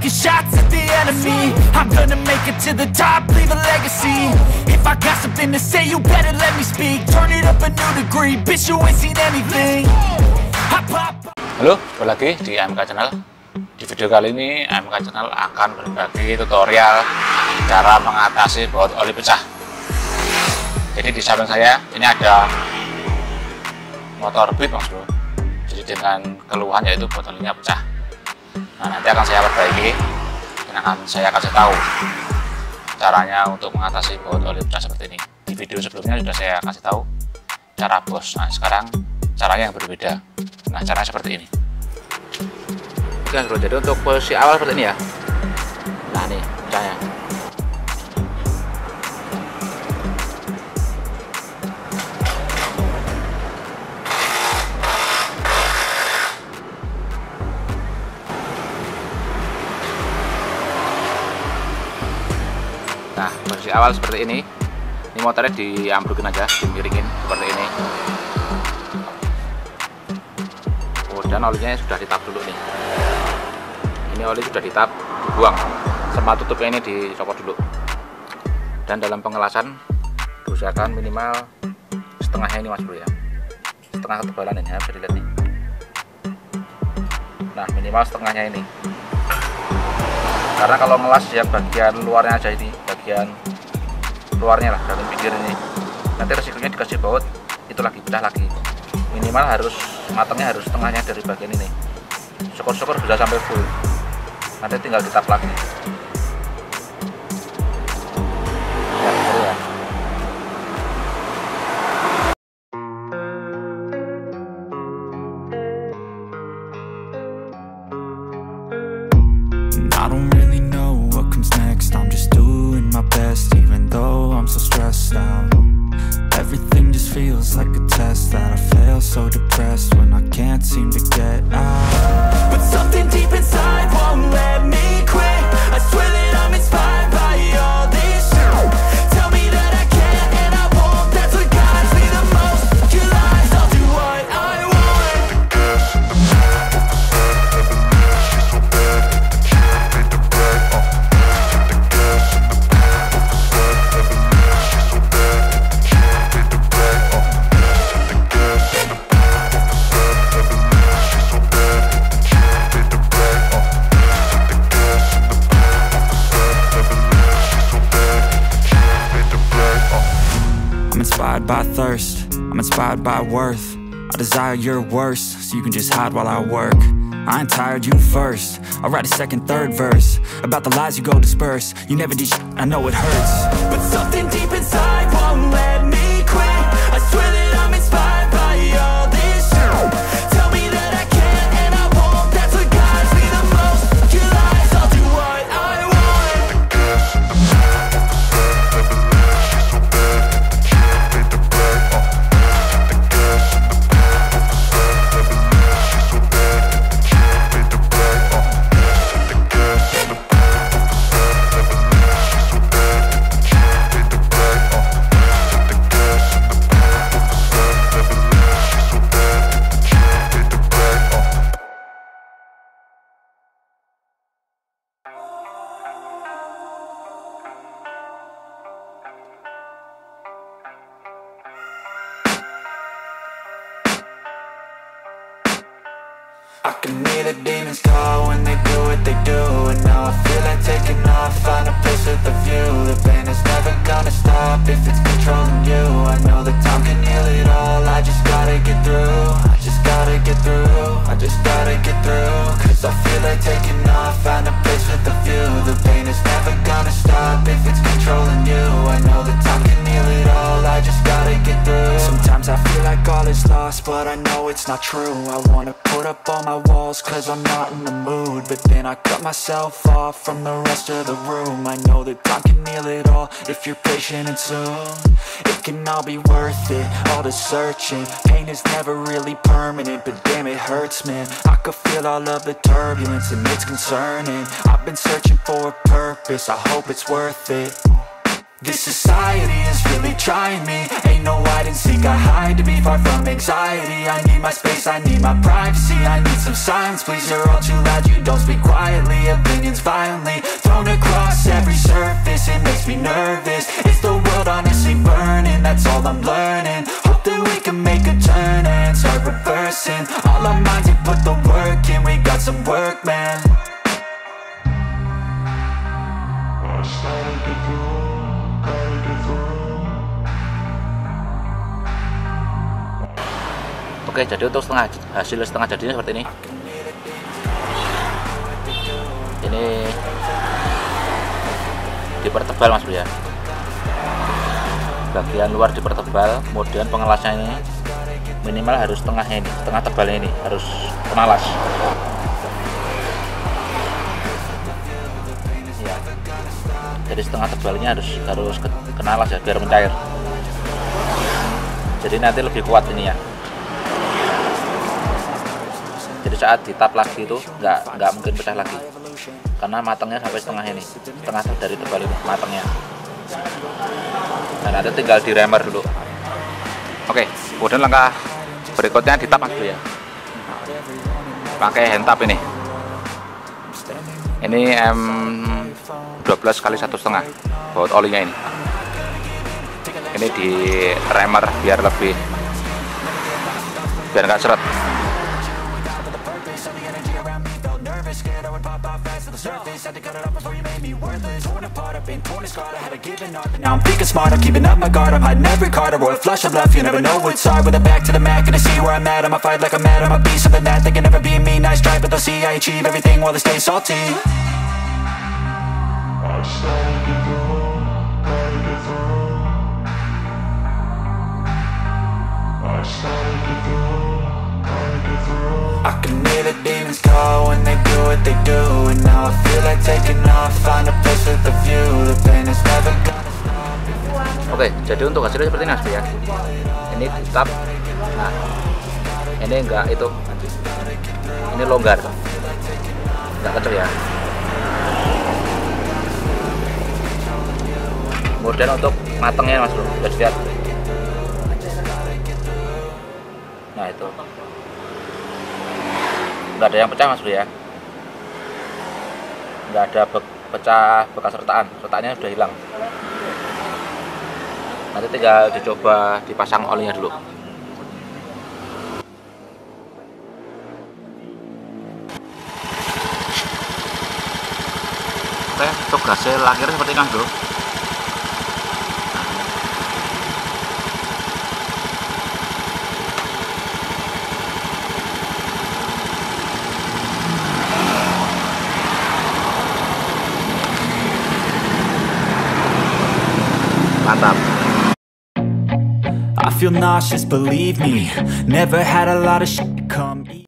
taking shots at the enemy. I'm gonna make it to the top, leave a legacy. If I got something to say, you better let me speak. Turn it up a new degree, bitch, you ain't seen anything. Halo, kembali lagi di AMK Channel. Di video kali ini AMK Channel akan berbagi tutorial cara mengatasi baut oli pecah. Jadi di samping saya ini ada motor beat mas bro. Jadi dengan keluhan yaitu baut olinya pecah. Nah, nanti akan saya perbaiki dan akan saya kasih tahu caranya untuk mengatasi baut oli pecah seperti ini. Di video sebelumnya sudah saya kasih tahu cara bos. Nah, sekarang caranya yang berbeda. Nah, caranya seperti ini. Oke, jadi untuk posisi awal seperti ini ya. Nah, ini pecahnya. Nah, posisi awal seperti ini. Ini motornya diambrukin aja, dimiringin seperti ini. Kemudian olinya sudah ditap dulu nih. Ini oli sudah ditap, dibuang. Sama tutupnya ini dicopot dulu. Dan dalam pengelasan diusahakan minimal setengahnya ini mas bro ya. Setengah ketebalan ini ya, bisa dilihat nih. Nah, minimal setengahnya ini. Karena kalau ngelas ya bagian luarnya aja ini, bagian luarnya lah, bagian pinggir ini. Nanti resikonya dikasih baut itu lagi pecah lagi. Minimal harus matangnya harus setengahnya dari bagian ini. Syukur-syukur bisa sampai full. Nanti tinggal ditap lagi. Ya, gitu ya. I don't really know what comes next. I'm just doing my best, even though I'm so stressed out. Everything just feels like a test that I fail, so depressed when I can't seem to get out. But something deep inside won't let me quit. I swear that I'm inspired by all this shit. Tell me that I can and I won't. That's what guides me the most. Your lies, I'll do what I want. Inspired by thirst, I'm inspired by worth. I desire your worst, so you can just hide while I work. I ain't tired, you first. I'll write a second, third verse about the lies you go disperse. You never did shit, I know it hurts. But something deep inside won't let me quit. I swear that I'm inspired by all this shit. Tell me that I can and I won't. That's what guides me the most. Your lies, I'll do what I want. I can hear the demons call when they do what they do. And now I feel like taking off, find a place with a view. The pain is never gonna stop if it's controlling you. I know that time can heal it all, I just gotta get through. I just gotta get through, I just gotta get through. Cause I feel like taking off, find a place with a view. The pain is never gonna stop if it's controlling you. I know that time can heal it all, I just gotta get through. Sometimes I feel like all is lost, but I know it's not true. I wanna put up all my walls cause I'm not in the mood. But then I cut myself off from the rest of the room. I know that time can heal it all if you're patient and soon. It can all be worth it, all the searching. Pain is never really permanent, but damn it hurts man. I could feel all of the turbulence and it's concerning. I've been searching for a purpose, I hope it's worth it. This society is really trying me. Ain't no hide and seek, I hide to be far from anxiety. I need my space, I need my privacy. I need some silence, please, you're all too loud. You don't speak quietly, opinions violently thrown across every surface. It makes me nervous. Is the world honestly burning? That's all I'm learning. Hope that we can make a turn and start reversing all our minds and put the work in. We got some work, man. Oke, jadi untuk hasil setengah jadinya seperti ini. Ini dipertebal Mas Bro ya. Bagian luar dipertebal, kemudian pengalasnya ini minimal harus setengahnya ini, setengah tebalnya ini harus penalas. Ya. Jadi setengah tebalnya harus kenalas ya, biar mencair. Jadi nanti lebih kuat ini ya. Jadi saat ditap lagi itu nggak mungkin pecah lagi, karena matangnya sampai setengah ini, setengah dari tebal ini matangnya. Nah, nanti tinggal diremer dulu. Oke, kemudian langkah berikutnya ditap Mas Bro ya. Pakai hand tap ini. Ini M12 kali 1,5 baut olinya ini. Ini di remer biar nggak seret. Now I'm thinking smart, I'm keeping up my guard. I'm hiding every card, a royal flush of love. You never know what's hard. With a back to the mat, gonna see where I'm at. I'ma fight like I'm mad, I'ma be something that they can never be me. Nice try, but they'll see I achieve everything while they stay salty. I can hear the demons call when they do what they do. And now I feel like taking off, find a place with a view. The pain is never gonna stop. Oke, jadi untuk hasilnya seperti ini Mas Bro ya. Ini ditap. Nah, ini enggak itu. Ini longgar. Enggak kenceng ya. Kemudian untuk matangnya Mas Bro, bisa lihat. Nah, itu. Nggak ada yang pecah Mas Bro ya, nggak ada pecah bekas retaannya sudah hilang. Nanti tinggal dicoba dipasang olinya dulu. Oke, untuk hasil akhirnya seperti ini Mas Bro. I feel nauseous, believe me. Never had a lot of shit come